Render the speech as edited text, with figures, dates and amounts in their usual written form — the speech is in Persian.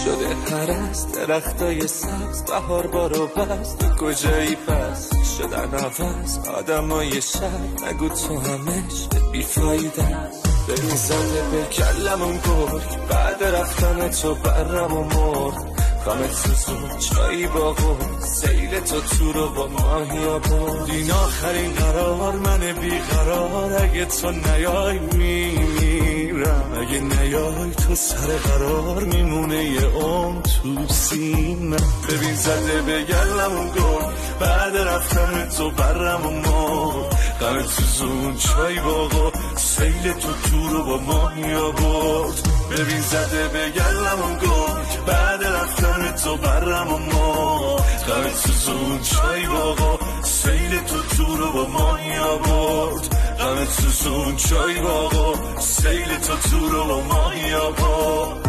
شده هرس درختای سبز بهار بارو بست کجایی پس شدن عوض آدمای شهر نگو تو همش بیفایده ببین زده به کلمون گرگ بعد رفتن تو برم و مرد کامت سوزون چایی باقو سیل تو رو با ماهیا برد این آخرین قرار من بیقرار اگه تو نیای میمیرم اگه نیای تو سر قرار میمونه یه تو سینه ببین زده به گلمون گرد بعد رفتن تو برم و مرد کامت سوزون چایی باقو سیل تو رو با ماهیا برد ببین زده به گلمون گرد بعد رفتن تو برم و ما غمت سوزون چای باقا سیل تو رو با ماهیا برد غمت سوزون چای باقا سیل تو رو با ماهیا برد